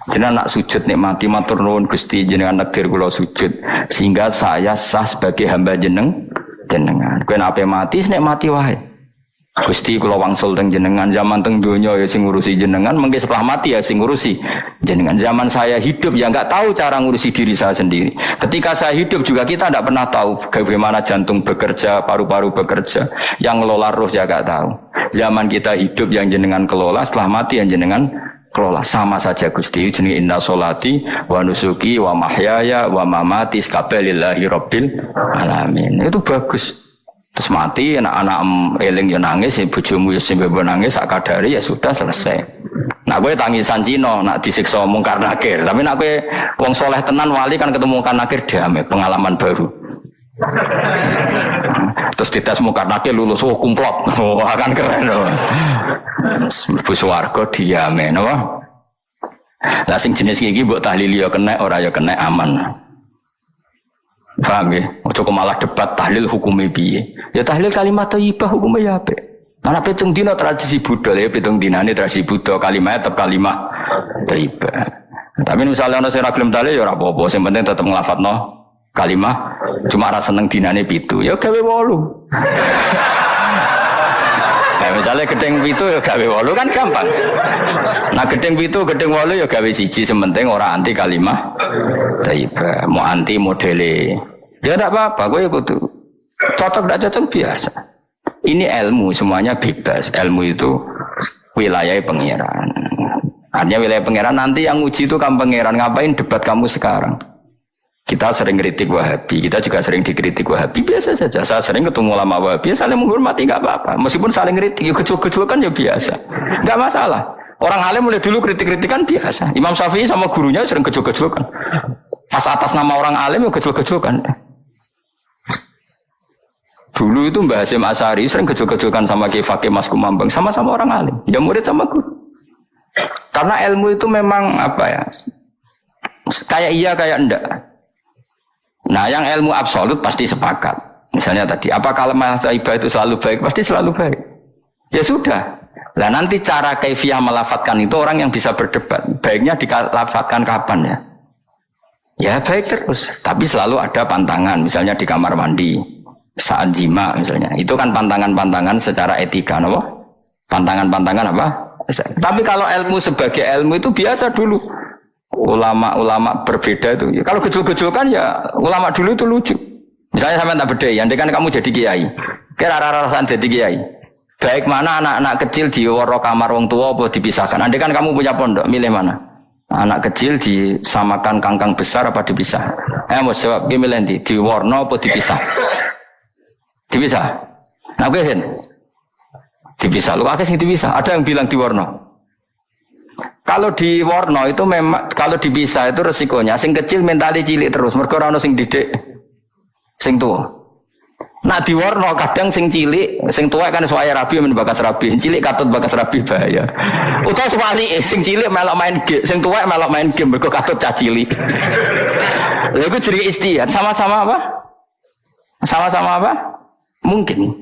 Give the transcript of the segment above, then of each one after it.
Jenengan nak sujud nikmati matur nuwun Gusti jenengan takdir kula sujud sehingga saya sah sebagai hamba jenengan. Kowe nek mati nek mati wae. Gusti kula wangsul teng jenengan zaman teng donya ya sing ngurusi jenengan, mengke setelah mati ya sing ngurusi jenengan. Zaman saya hidup ya enggak tahu cara ngurusi diri saya sendiri. Ketika saya hidup juga kita tidak pernah tahu bagaimana jantung bekerja, paru-paru bekerja, yang ngelola roh ya enggak tahu. Zaman kita hidup yang jenengan kelola, setelah mati yang jenengan kelola. Sama saja Gusti jenenge inna sholati wa nusuki wa mahyaya wa mamati lillahi rabbil alamin. Itu bagus. Terus mati, anak-anak eling ya nangis, bojomu ya sing nangis, sak kadare ya sudah selesai. Nak kowe tangisan Cina, nak disiksa mungkar nakir. Tapi nak kowe wong soleh tenan wali kan ketemu mungkar nakir damai, pengalaman baru. Terus dites mungkar nakir lulus kumplot. Wah kan keren. Mlebu swarga diame napa? Lah sing jenis iki mbok tahlil ya kena, ora ya kena aman. Paham ya? Ojo malah debat tahlil hukumnya piye. Ya tahlil kalimat thayyibah hukumnya ya apik. Ana pitung dina tradisi Buddha ya pitung dinane tradisi Buddha kalimat tetap kalimat thayyibah. Tapi misalnya ana sing ora gelem tahlil ya ora apa-apa, sing penting tetep nglafadzno kalimat. Cuma ora seneng dinane 7. Ya gawe 8. Nah, misalnya gedeng 7 ya gawe 8 kan gampang. Nah gedeng 7, gedeng 8 ya gawe 1, sementing ora anti kalimat thayyibah, mau anti modele. Ya enggak apa-apa, kowe kudu cocok enggak cocok biasa. Ini ilmu semuanya bebas. Ilmu itu wilayah pangeran. Artinya wilayah pangeran, nanti yang uji itu kamu pangeran. Ngapain debat kamu sekarang? Kita sering kritik Wahabi, kita juga sering dikritik Wahabi, biasa saja. Saya sering ketemu ulama Wahabi, saling menghormati nggak apa-apa. Meskipun saling kritik, ya kecil-kecil kan ya biasa, nggak masalah. Orang alim mulai dulu kritik-kritikan biasa. Imam Syafi'i sama gurunya sering kecil-kecil kan. Pas atas nama orang alim ya kecil-kecil kan. Dulu itu Mbah Hasyim Asy'ari sering kecil-kecilkan sama Ki Fakih Mas Kumambang, sama-sama orang alim, ya murid sama guru. Karena ilmu itu memang apa ya? Kayak iya kayak enggak. Nah, yang ilmu absolut pasti sepakat. Misalnya tadi, apa kalimat thayyibah itu selalu baik? Pasti selalu baik. Ya sudah. Nah, nanti cara kaifiyah melafatkan itu orang yang bisa berdebat. Baiknya dilafatkan kapan ya? Ya baik terus. Tapi selalu ada pantangan. Misalnya di kamar mandi, saat jima misalnya. Itu kan pantangan-pantangan secara etika, no? Pantangan-pantangan apa? Tapi kalau ilmu sebagai ilmu itu biasa dulu. Ulama-ulama berbeda itu. Kalau gejol-gejol kan ya ulama dulu itu lucu. Misalnya sampai tak bedai, andai kan kamu jadi kiai. Kira-kira jadi kiai. Baik mana anak-anak kecil di waro kamar wong tua apa dipisahkan. Andai kan kamu punya pondok, milih mana? Anak kecil disamakan kangkang besar apa dipisah? Mau jawab, milih di warno apa dipisah? Dipisah. Nah, gue dipisah. Lu akeh sing dipisah. Ada yang bilang di warno. Kalau di warna itu memang kalau dipisah itu resikonya sing kecil mentali cilik terus mergo ora ono sing didik sing tua. Nah di warna kadang sing cilik sing tua kan suaya rabi men bakas rabi, cilik katut bakas rabi bahaya. Utawa sebalike sing cilik melok main game, sing tua melok main game mergo katut cah cilik. Lha iku jenenge istihad, sama-sama apa? Sama-sama apa? Mungkin.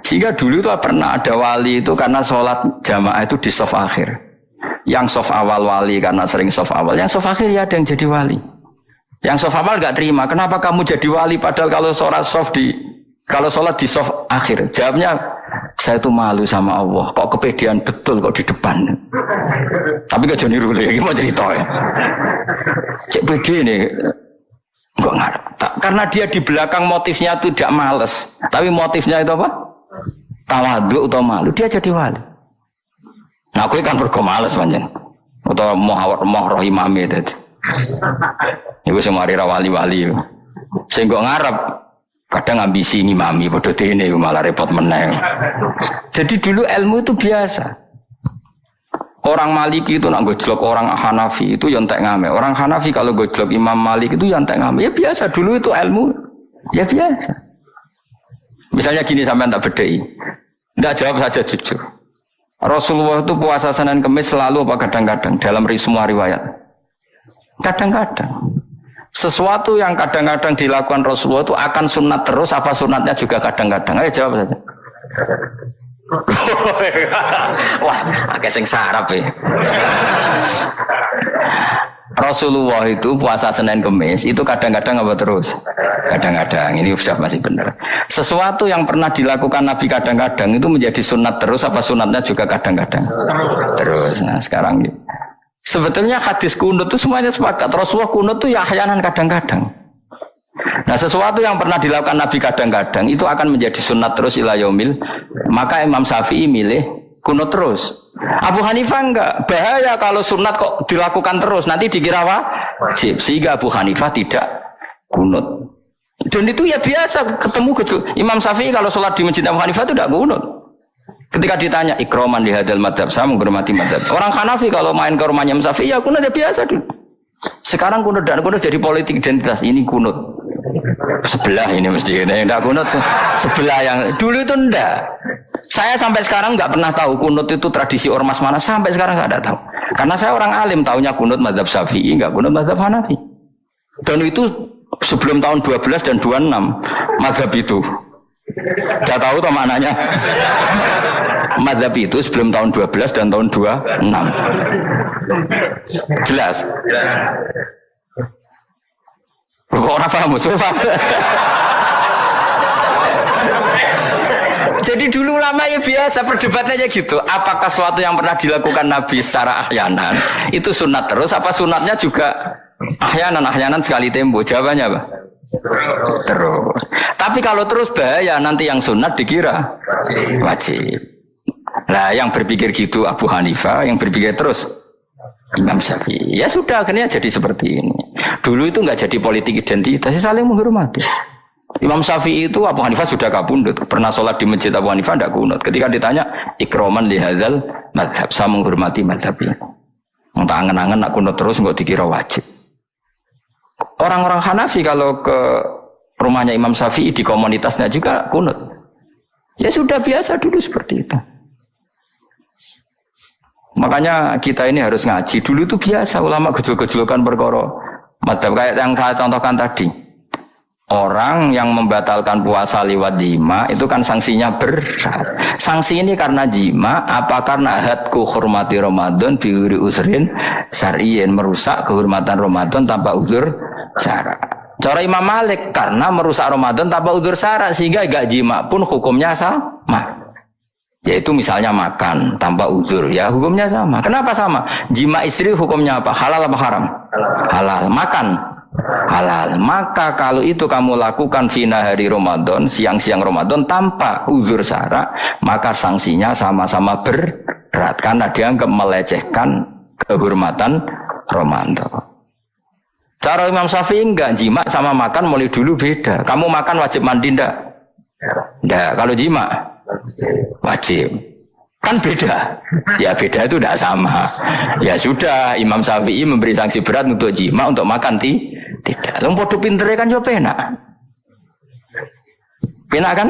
Sehingga dulu itu pernah ada wali itu karena sholat jamaah itu di sof akhir. Yang sof awal wali karena sering sof awal. Yang sof akhir ya ada yang jadi wali. Yang sof awal gak terima. Kenapa kamu jadi wali padahal kalau sholat di sof akhir? Jawabnya, saya itu malu sama Allah. Kok kepedean betul kok di depan. Tapi gak jadi rule. Ini mau cerita ya. Cek pede nih. Enggak ngarep. Karena dia di belakang motifnya itu tidak males. Tapi motifnya itu apa? Tawadhu atau malu, dia jadi wali. Nah, aku kan bergo males panjang. Atau moh roh imame tadi. Iku sing mari ra wali-wali. Sing kok ngarep kadang ambisi ngimami padha dene malah repot meneh. Jadi dulu ilmu itu biasa. Orang Maliki itu nak gojlok orang Hanafi itu yang entek ngame. Orang Hanafi kalau gojlok Imam Malik itu yang entek ngame. Ya biasa dulu itu ilmu. Ya biasa. Misalnya gini sampai tak bedai. Tidak jawab saja jujur. Rasulullah itu puasa Senin Kemis selalu apa kadang-kadang dalam semua riwayat. Kadang-kadang. Sesuatu yang kadang-kadang dilakukan Rasulullah itu akan sunat terus apa sunatnya juga kadang-kadang. Ayo jawab saja. Wah, agak sing sarap ya. Rasulullah itu puasa Senin Kemis itu kadang-kadang apa terus? Kadang-kadang, ini sudah masih benar. Sesuatu yang pernah dilakukan Nabi kadang-kadang itu menjadi sunat terus apa sunatnya juga kadang-kadang? Terus. Nah sekarang gitu. Sebetulnya hadis kunut itu semuanya sepakat. Rasulullah kunut itu ya ahyanan kadang-kadang. Nah sesuatu yang pernah dilakukan Nabi kadang-kadang itu akan menjadi sunat terus ila yaumil. Maka Imam Syafi'i milih kunut terus. Abu Hanifah enggak. Bahaya kalau sunat kok dilakukan terus. Nanti dikira wajib. Sehingga Abu Hanifah tidak kunut. Dan itu ya biasa ketemu Imam Syafi'i kalau sholat di masjid Abu Hanifah itu tidak kunut. Ketika ditanya ikroman di hadal madhab, saya menghormati madhab. Orang Hanafi kalau main ke rumahnya Imam Syafi'i ya kunut ya biasa dulu. Sekarang kunut dan kunut jadi politik identitas. Ini kunut sebelah ini mesti ini enggak kunut sebelah yang dulu itu enggak. Saya sampai sekarang enggak pernah tahu kunut itu tradisi ormas mana, sampai sekarang enggak ada tahu. Karena saya orang alim, taunya kunut mazhab Syafi'i, enggak kunut mazhab Hanafi. Dan itu sebelum tahun 12 dan 26 mazhab itu. Enggak tahu toh maknanya. Mazhab itu sebelum tahun 12 dan tahun 26. Jelas? Kok orang paham? Jadi dulu lama ya biasa perdebatannya gitu. Apakah sesuatu yang pernah dilakukan Nabi secara ahyanan itu sunat terus? Apa sunatnya juga ahyanan sekali tempo? Jawabannya apa? Terus. Tapi kalau terus bahaya, nanti yang sunat dikira wajib. Nah yang berpikir gitu Abu Hanifah, yang berpikir terus Imam Syafi'i. Ya sudah akhirnya jadi seperti ini. Dulu itu nggak jadi politik identitas, saling menghormati. Imam Syafi'i itu Abu Hanifah sudah kabundut. Pernah sholat di masjid Abu Hanifah tidak kunut. Ketika ditanya ikroman li hadzal madhab, saya menghormati madhab ini. Entah angen-angen nak kunut terus nggak dikira wajib. Orang-orang Hanafi kalau ke rumahnya Imam Syafi'i di komunitasnya juga kunut. Ya sudah biasa dulu seperti itu. Makanya kita ini harus ngaji. Dulu itu biasa ulama gejol-gejolkan perkara madhab kayak yang saya contohkan tadi. Orang yang membatalkan puasa lewat jima itu kan sanksinya berat. Sanksi ini karena jima, apa karena hadku hormati Ramadan biuri usrin syar'iyyin, merusak kehormatan Ramadan tanpa uzur syara'. Cara Imam Malik karena merusak Ramadan tanpa uzur syara' sehingga gak jima pun hukumnya sama. Yaitu misalnya makan tanpa uzur, ya hukumnya sama. Kenapa sama? Jima istri hukumnya apa? Halal apa haram? Halal. Makan halal. Maka kalau itu kamu lakukan fina hari Ramadan, siang-siang Ramadan tanpa uzur syara, maka sanksinya sama-sama berat karena dianggap melecehkan kehormatan Ramadan. Cara Imam Syafi'i enggak, jima sama makan mulai dulu beda. Kamu makan wajib mandi enggak? Enggak. Kalau jima wajib. Kan beda. Ya beda itu tidak sama. Ya sudah, Imam Syafi'i memberi sanksi berat untuk jima, untuk makan tidak. Yang podo pintere kan yo penak. Penak kan?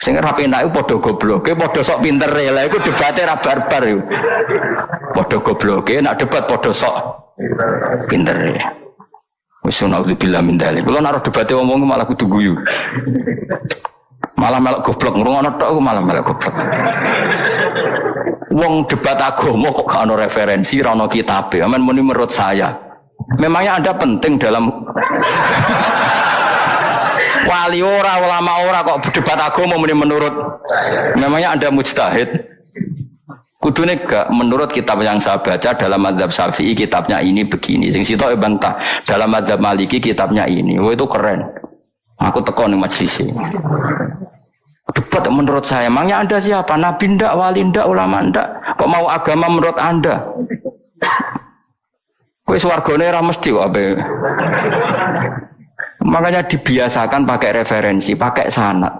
Sing ora penak iku podo gobloke, podo sok pintere. Lah iku debate ra barbar iku. Podo gobloke, nak debat podo sok pintere. Wis naudzubillah min dzalik. Kulo nek debate wong malah kudu guyu. Malah melok goblok, ngrungokno tok malah melok goblok. Wong debat agama kok gak ono referensi, ora ono kitabe. Amen muni menurut saya. Memangnya Anda penting dalam wali ora, ulama ora kok debat agama muni menurut. Memangnya Anda mujtahid? Kudune gak menurut kitab yang saya baca dalam mazhab Syafi'i kitabnya ini begini. Sing sitok bantah dalam mazhab Maliki kitabnya ini. Wah itu keren. Aku teko ning majelis ini. Debat menurut saya, emangnya Anda siapa? Nabi ndak, wali ndak, ulama ndak? Kok mau agama menurut Anda? Kowe swargane ora mesti kok ape. Makanya dibiasakan pakai referensi, pakai sanad.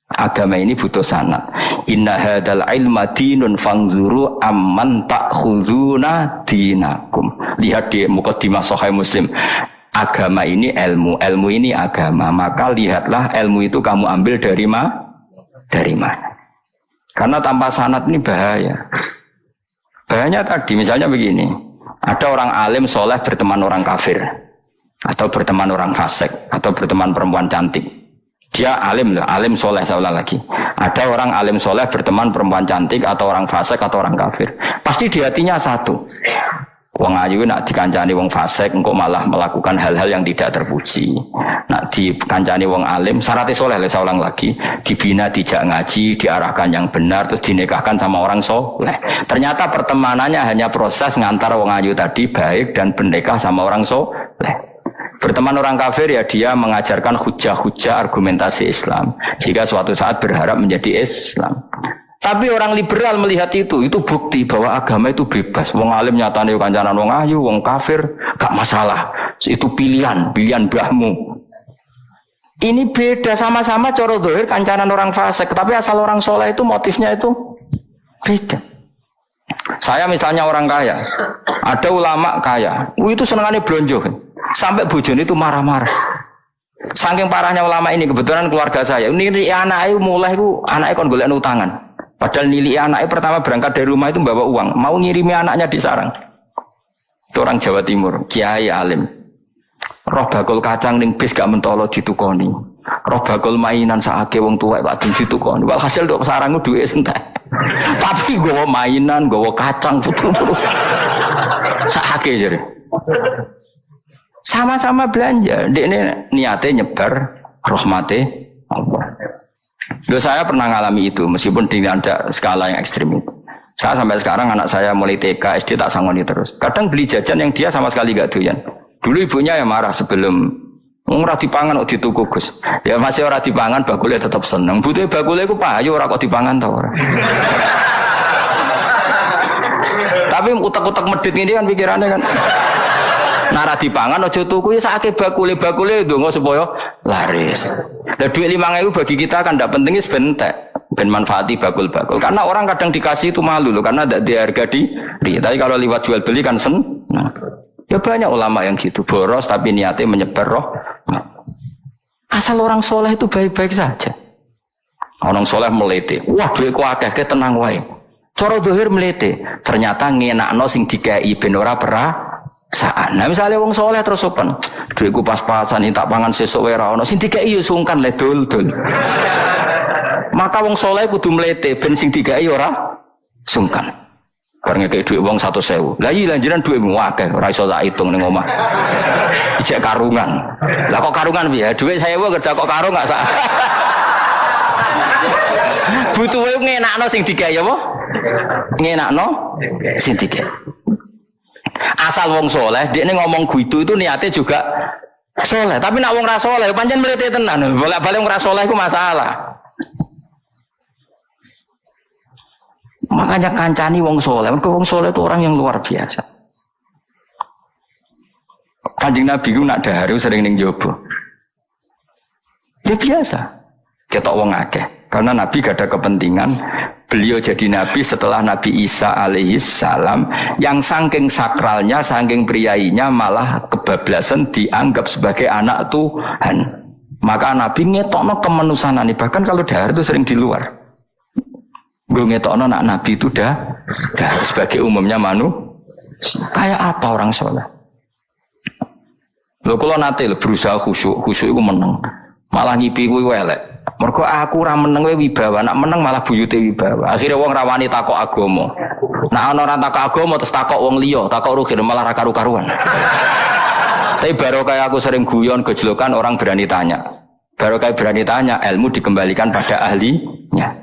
Agama ini butuh sanad. Inna hadzal ilma dinun fanzuru amman ta'khuduna dinakum. Lihat di muqaddimah Sahih Muslim. Agama ini ilmu, ilmu ini agama. Maka lihatlah ilmu itu kamu ambil dari mana? Karena tanpa sanad ini bahaya. Bahayanya tadi, misalnya begini. Ada orang alim soleh berteman orang kafir. Atau berteman orang fasik. Atau berteman perempuan cantik. Dia alim, alim soleh saya ulang lagi. Ada orang alim soleh berteman perempuan cantik. Atau orang fasik atau orang kafir. Pasti di hatinya satu. Wong ayu nak dikancani wong fasik engko malah melakukan hal-hal yang tidak terpuji. Nak dikancani wong alim syaratnya soleh, saya ulang lagi, dibina dijak ngaji, diarahkan yang benar terus dinikahkan sama orang soleh. Ternyata pertemanannya hanya proses ngantar wong ayu tadi baik dan bernikah sama orang soleh. Berteman orang kafir ya dia mengajarkan hujah-hujah argumentasi Islam. Jika suatu saat berharap menjadi Islam. Tapi orang liberal melihat itu bukti bahwa agama itu bebas. Wong alim nyatane kancanan wong ayu, wong kafir gak masalah. Itu pilihan mbahmu. Ini beda, sama-sama cara zahir kancanan orang fasik, tapi asal orang soleh itu motifnya itu beda. Saya misalnya orang kaya, ada ulama kaya, itu senengannya blonjo kan. Sampai bojone itu marah-marah. Saking parahnya ulama ini, kebetulan keluarga saya, ini anaknya mulai itu anaknya kon golek utangan. Padahal nilai anaknya pertama berangkat dari rumah itu bawa uang, mau ngirimi anaknya di sarang. Itu orang Jawa Timur, kiai alim. Roh bakul kacang ning bis gak mentolo ditukoni. Roh bakul mainan saake wong tuwek wadon ditukoni. Walhasil tok sarangku duwe entek. Tapi gowo mainan, gowo kacang putu. Saake jare. Sama-sama belanja, dekne niate nyebar rahmate Allah. Loh, saya pernah ngalami itu, meskipun tidak skala yang ekstrim itu. Saya sampai sekarang anak saya mulai TK, SD tak sangoni terus. Kadang beli jajan yang dia sama sekali gak doyan. Dulu ibunya yang marah sebelum ora dipangan kok dituku Gus. Ya masih ora dipangan bakule tetap seneng. Butuhe bakule iku payu ora kok dipangan ta ora. Tapi utek-utek medhit ini kan pikirannya kan. Nara dipangan aja tuku ya sakake bakule ndonga supaya laris. Lah duit 5.000 bagi kita kan ndak penting wis bentek, ben manfaati bakul-bakul. Karena orang kadang dikasih itu malu loh karena ndak diharga diri. Tapi kalau liwat jual beli kan seneng. Ya banyak ulama yang gitu, boros tapi niatnya menyebar roh. Asal orang soleh itu baik-baik saja. Orang soleh melete, wah duitku akeh tenang wae. Cara zahir melete, ternyata ngenakno sing dikai ben ora perasaan. Nah misalnya wong soleh terus sopan, duitku pas-pasan tak pangan sesuk wae ra ono, sing dikai yo sungkan le dul-dul. Maka wong soleh kudu melete ben sing dikai ora sungkan. Bareng ngekek duit wong 100.000. Lah iya lanjiran duitmu akeh ora iso tak hitung ning omah. Ijek karungan. Lah kok karungan piye? Duit 1.000 kerja kok karung gak sak. Butuhe ngenakno sing digawe apa? Ngenakno sing digawe. Asal wong soleh, dekne ngomong gitu itu niatnya juga soleh. Tapi nak wong ra soleh pancen mlete tenan. Bolak-balik wong ra soleh iku masalah. Makanya kancani wong soleh. Wong soleh itu orang yang luar biasa. Kanjeng Nabi ku nak dahar sering ning jobo. Ya biasa. Ketok wong akeh. Karena Nabi gak ada kepentingan beliau jadi Nabi setelah Nabi Isa alaihi salam yang saking sakralnya, saking priainya malah kebablasan dianggap sebagai anak Tuhan. Maka Nabi ngetokno kemanusiaan. Bahkan kalau dahar itu sering di luar. Gue ngetokno nak Nabi itu dah sebagai umumnya kayak apa orang soleh. Lho kula nate berusaha khusyuk iku meneng. Malah ngipi kuwi elek. Mergo aku ora meneng wae wibawa, nak meneng malah buyute wibawa. Akhire wong rawani takok agama. Nak ana ora takok agama terus takok wong liya, takok rugi malah ra karu-karuan. Tapi baru kayak aku sering guyon gejlokan orang berani tanya. Baru kayak berani tanya, ilmu dikembalikan pada ahlinya.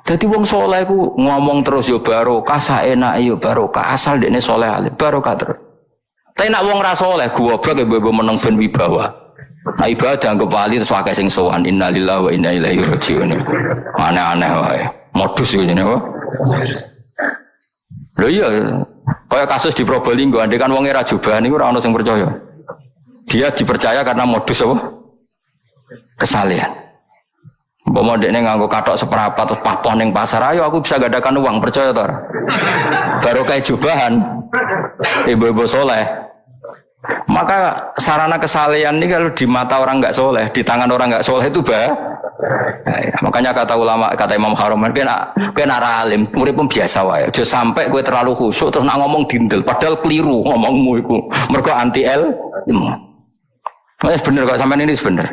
Jadi wong soleh ku ngomong terus yo barokah, saenak yo barokah, asal dekne soleh alim barokah terus. Tapi nak wong ra soleh goblok ya mbok meneng ben wibawa. Nah ibadah anggap wali terus akeh sing sowan innalillahi wa inna ilaihi raji'un. Aneh-aneh wae. Modus iki ngene wae. Lho iya, kaya kasus di Probolinggo andekan wong ra jubahan niku ora ono sing percaya. Dia dipercaya karena modus apa? Kesalehan. Umpama dekne nganggo kathok seprapat terus papoh ning pasar, ayo aku bisa gadakan uang, percaya to ora? Baru kayak jubahan. Ibu-ibu soleh. Maka sarana kesalehan ini kalau di mata orang enggak soleh, di tangan orang enggak soleh itu makanya kata ulama, kata Imam Haromen, kena alim, murid pun biasa wae. Aja sampai kowe terlalu khusyuk terus nak ngomong dindel, padahal keliru ngomongmu iku. Mergo anti ilmu. Wes bener kok sampean ini bener.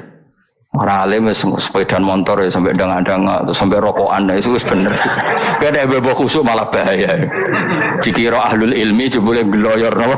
Orang alim sepeda motor ya sampai dang-dang atau sampai rokokan itu bener. Gak ada bebo khusuk malah bahaya. Dikira ahlul ilmi jebule gloyor napa.